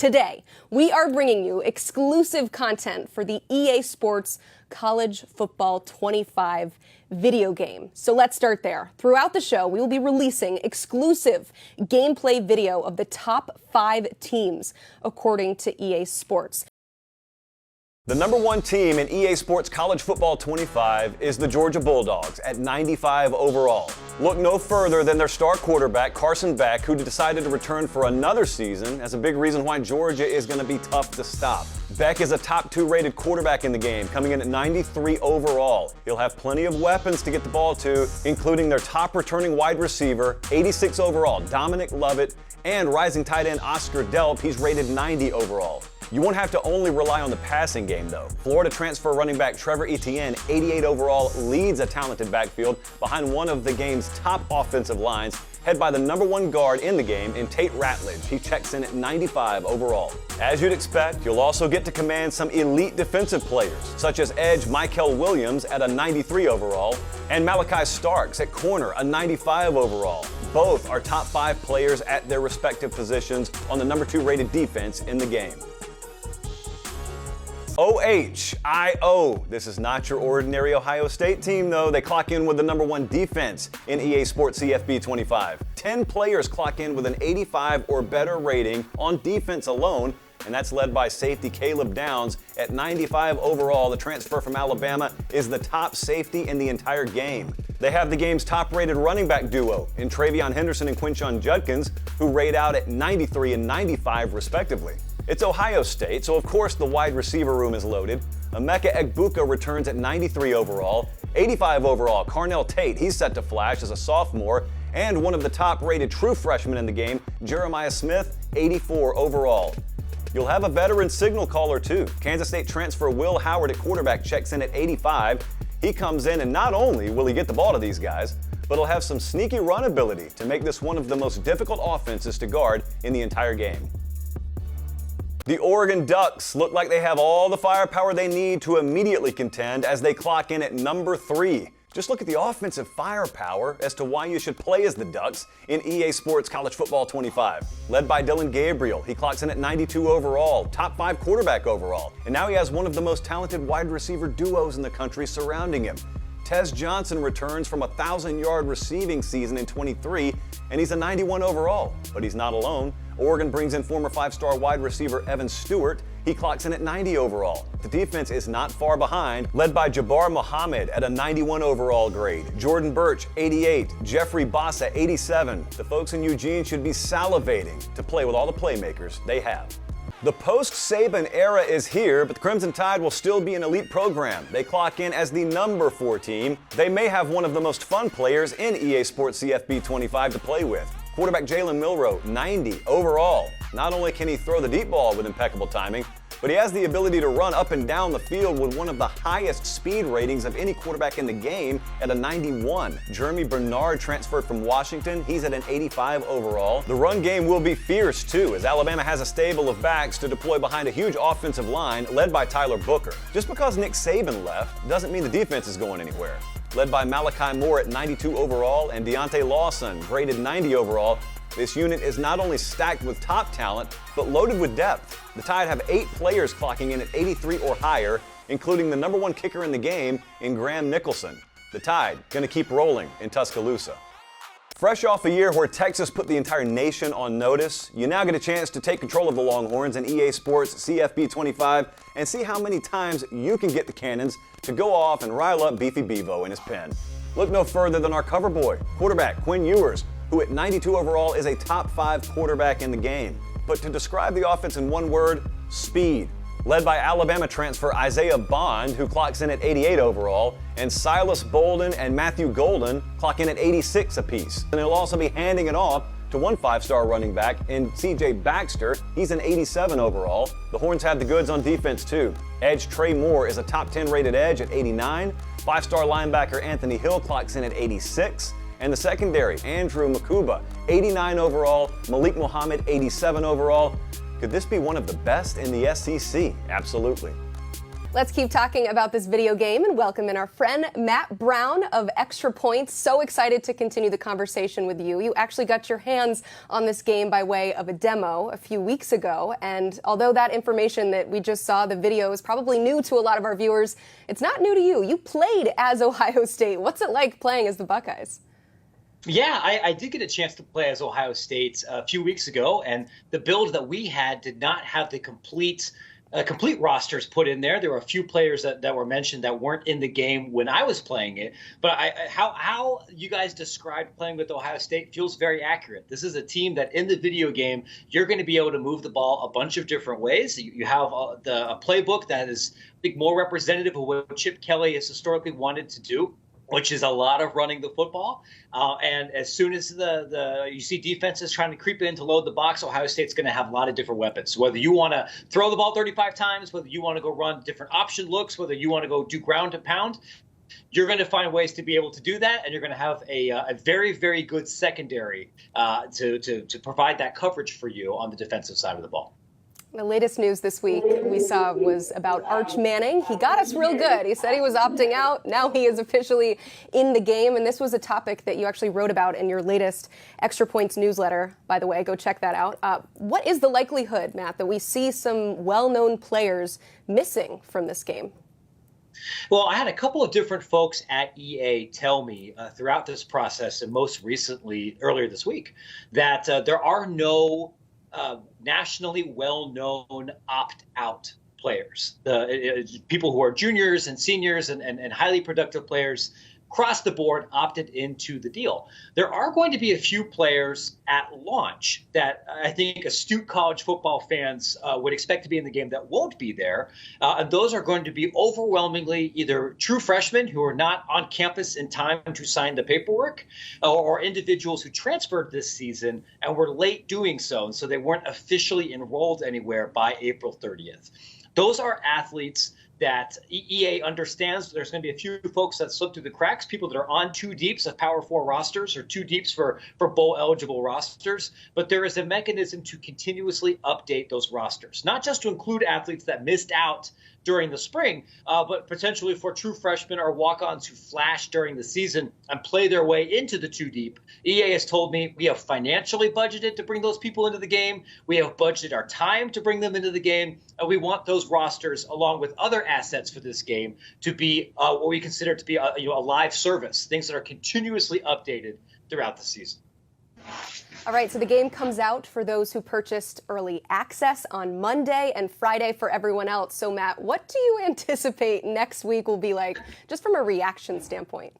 Today, we are bringing you exclusive content for the EA Sports College Football 25 video game. So let's start there. Throughout the show, we will be releasing exclusive gameplay video of the top 5 teams, according to EA Sports. The number one team in EA Sports College Football 25 is the Georgia Bulldogs at 95 overall. Look no further than their star quarterback, Carson Beck, who decided to return for another season as a big reason why Georgia is going to be tough to stop. Beck is a top 2 rated quarterback in the game, coming in at 93 overall. He'll have plenty of weapons to get the ball to, including their top returning wide receiver, 86 overall, Dominic Lovett, and rising tight end Oscar Delp. He's rated 90 overall. You won't have to only rely on the passing game, though. Florida transfer running back Trevor Etienne, 88 overall, leads a talented backfield behind one of the game's top offensive lines, head by the number 1 guard in the game in Tate Ratledge. He checks in at 95 overall. As you'd expect, you'll also get to command some elite defensive players, such as edge Michael Williams at a 93 overall, and Malachi Starks at corner, a 95 overall. Both are top 5 players at their respective positions on the number 2 rated defense in the game. OHIO. This is not your ordinary Ohio State team, though. They clock in with the number 1 defense in EA Sports CFB 25. 10 players clock in with an 85 or better rating on defense alone, and that's led by safety Caleb Downs at 95 overall. The transfer from Alabama is the top safety in the entire game. They have the game's top-rated running back duo in Travion Henderson and Quinshon Judkins, who rate out at 93 and 95 respectively. It's Ohio State, so of course the wide receiver room is loaded. Emeka Egbuka returns at 93 overall. 85 overall, Carnell Tate, he's set to flash as a sophomore. And one of the top-rated true freshmen in the game, Jeremiah Smith, 84 overall. You'll have a veteran signal caller too. Kansas State transfer Will Howard at quarterback checks in at 85. He comes in and not only will he get the ball to these guys, but he'll have some sneaky run ability to make this one of the most difficult offenses to guard in the entire game. The Oregon Ducks look like they have all the firepower they need to immediately contend as they clock in at number 3. Just look at the offensive firepower as to why you should play as the Ducks in EA Sports College Football 25. Led by Dylan Gabriel, he clocks in at 92 overall, top 5 quarterback overall, and now he has one of the most talented wide receiver duos in the country surrounding him. Tez Johnson returns from a 1,000-yard receiving season in 23, and he's a 91 overall. But he's not alone. Oregon brings in former 5-star wide receiver Evan Stewart. He clocks in at 90 overall. The defense is not far behind, led by Jabbar Muhammad at a 91 overall grade, Jordan Birch, 88, Jeffrey Bassa, 87. The folks in Eugene should be salivating to play with all the playmakers they have. The post-Saban era is here, but the Crimson Tide will still be an elite program. They clock in as the number 4 team. They may have one of the most fun players in EA Sports CFB 25 to play with. Quarterback Jalen Milroe, 90 overall. Not only can he throw the deep ball with impeccable timing, but he has the ability to run up and down the field with one of the highest speed ratings of any quarterback in the game at a 91. Jeremy Bernard transferred from Washington. He's at an 85 overall. The run game will be fierce too, as Alabama has a stable of backs to deploy behind a huge offensive line led by Tyler Booker. Just because Nick Saban left doesn't mean the defense is going anywhere. Led by Malachi Moore at 92 overall and Deontay Lawson graded 90 overall. This unit is not only stacked with top talent, but loaded with depth. The Tide have 8 players clocking in at 83 or higher, including the number 1 kicker in the game in Graham Nicholson. The Tide gonna keep rolling in Tuscaloosa. Fresh off a year where Texas put the entire nation on notice, you now get a chance to take control of the Longhorns in EA Sports CFB 25 and see how many times you can get the Cannons to go off and rile up Beefy Bevo in his pen. Look no further than our cover boy, quarterback Quinn Ewers, who at 92 overall is a top 5 quarterback in the game. But to describe the offense in one word, speed. Led by Alabama transfer Isaiah Bond, who clocks in at 88 overall, and Silas Bolden and Matthew Golden clock in at 86 apiece. And he'll also be handing it off to one 5-star running back in CJ Baxter. He's an 87 overall. The Horns have the goods on defense too. Edge Trey Moore is a top 10 rated edge at 89. 5-star linebacker Anthony Hill clocks in at 86. And the secondary, Andrew Makuba, 89 overall. Malik Muhammad, 87 overall. Could this be one of the best in the SEC? Absolutely. Let's keep talking about this video game and welcome in our friend Matt Brown of Extra Points. So excited to continue the conversation with you. You actually got your hands on this game by way of a demo a few weeks ago. And although that information that we just saw, the video, is probably new to a lot of our viewers, it's not new to you. You played as Ohio State. What's it like playing as the Buckeyes? Yeah, I did get a chance to play as Ohio State a few weeks ago, and the build that we had did not have the complete rosters put in there. There were a few players that were mentioned that weren't in the game when I was playing it. But how you guys described playing with Ohio State feels very accurate. This is a team that in the video game, you're going to be able to move the ball a bunch of different ways. You have a playbook that is, I think, more representative of what Chip Kelly has historically wanted to do, which is a lot of running the football. And as soon as you see defenses trying to creep in to load the box, Ohio State's going to have a lot of different weapons. Whether you want to throw the ball 35 times, whether you want to go run different option looks, whether you want to go do ground and pound, you're going to find ways to be able to do that, and you're going to have a very, very good secondary to provide that coverage for you on the defensive side of the ball. The latest news this week we saw was about Arch Manning. He got us real good. He said he was opting out. Now he is officially in the game. And this was a topic that you actually wrote about in your latest Extra Points newsletter. By the way, go check that out. What is the likelihood, Matt, that we see some well-known players missing from this game? Well, I had a couple of different folks at EA tell me throughout this process, and most recently earlier this week, that there are no nationally well-known opt-out players. People who are juniors and seniors and highly productive players across the board opted into the deal. There are going to be a few players at launch that I think astute college football fans would expect to be in the game that won't be there. And those are going to be overwhelmingly either true freshmen who are not on campus in time to sign the paperwork, or individuals who transferred this season and were late doing so, and so they weren't officially enrolled anywhere by April 30th. Those are athletes that EA understands there's going to be a few folks that slip through the cracks, people that are on two deeps of Power 4 rosters or two deeps for bowl-eligible rosters. But there is a mechanism to continuously update those rosters, not just to include athletes that missed out during the spring, but potentially for true freshmen or walk-ons who flash during the season and play their way into the two deep. EA has told me we have financially budgeted to bring those people into the game. We have budgeted our time to bring them into the game. And we want those rosters, along with other assets for this game, to be what we consider to be a live service, things that are continuously updated throughout the season. All right, so the game comes out for those who purchased early access on Monday and Friday for everyone else. So, Matt, what do you anticipate next week will be like, just from a reaction standpoint?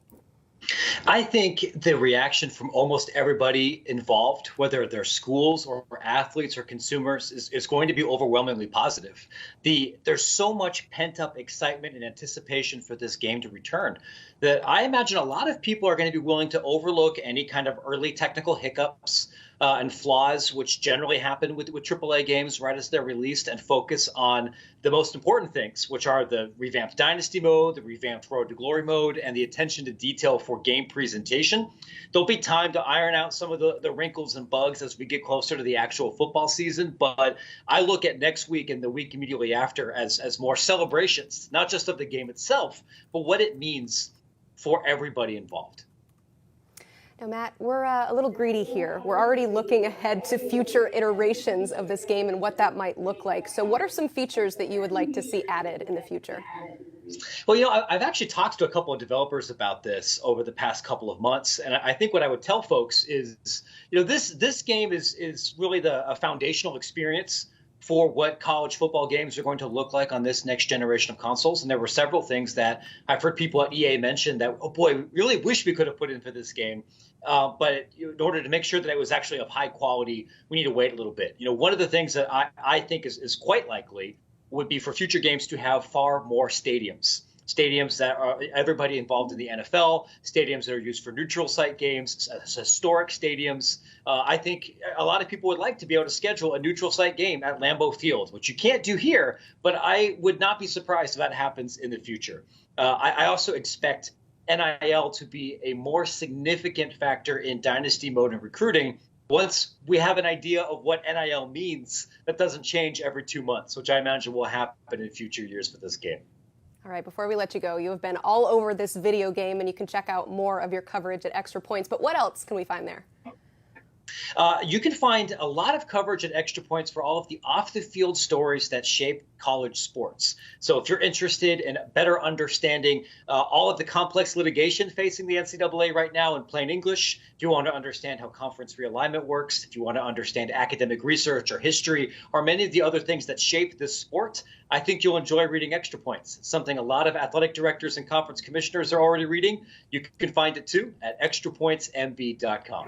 I think the reaction from almost everybody involved, whether they're schools or athletes or consumers, is going to be overwhelmingly positive. There's so much pent-up excitement and anticipation for this game to return that I imagine a lot of people are going to be willing to overlook any kind of early technical hiccups and flaws, which generally happen with AAA games right as they're released, and focus on the most important things, which are the revamped Dynasty mode, the revamped Road to Glory mode, and the attention to detail for game presentation. There'll be time to iron out some of the wrinkles and bugs as we get closer to the actual football season, but I look at next week and the week immediately after as more celebrations, not just of the game itself, but what it means for everybody involved. Now, Matt, we're a little greedy here. We're already looking ahead to future iterations of this game and what that might look like. So what are some features that you would like to see added in the future? Well, I've actually talked to a couple of developers about this over the past couple of months. And I think what I would tell folks is, this game is really a foundational experience for what college football games are going to look like on this next generation of consoles. And there were several things that I've heard people at EA mention that, oh boy, we really wish we could have put in for this game. But in order to make sure that it was actually of high quality, we need to wait a little bit. One of the things that I think is quite likely would be for future games to have far more stadiums. Stadiums that are everybody involved in the NFL, stadiums that are used for neutral site games, historic stadiums. I think a lot of people would like to be able to schedule a neutral site game at Lambeau Field, which you can't do here, but I would not be surprised if that happens in the future. I also expect NIL to be a more significant factor in Dynasty mode and recruiting once we have an idea of what NIL means that doesn't change every 2 months, which I imagine will happen in future years for this game. All right, before we let you go, you have been all over this video game, and you can check out more of your coverage at Extra Points. But what else can we find there? You can find a lot of coverage at Extra Points for all of the off-the-field stories that shape college sports. So if you're interested in better understanding all of the complex litigation facing the NCAA right now in plain English, if you want to understand how conference realignment works, if you want to understand academic research or history, or many of the other things that shape this sport, I think you'll enjoy reading Extra Points. It's something a lot of athletic directors and conference commissioners are already reading. You can find it too at extrapointsmb.com.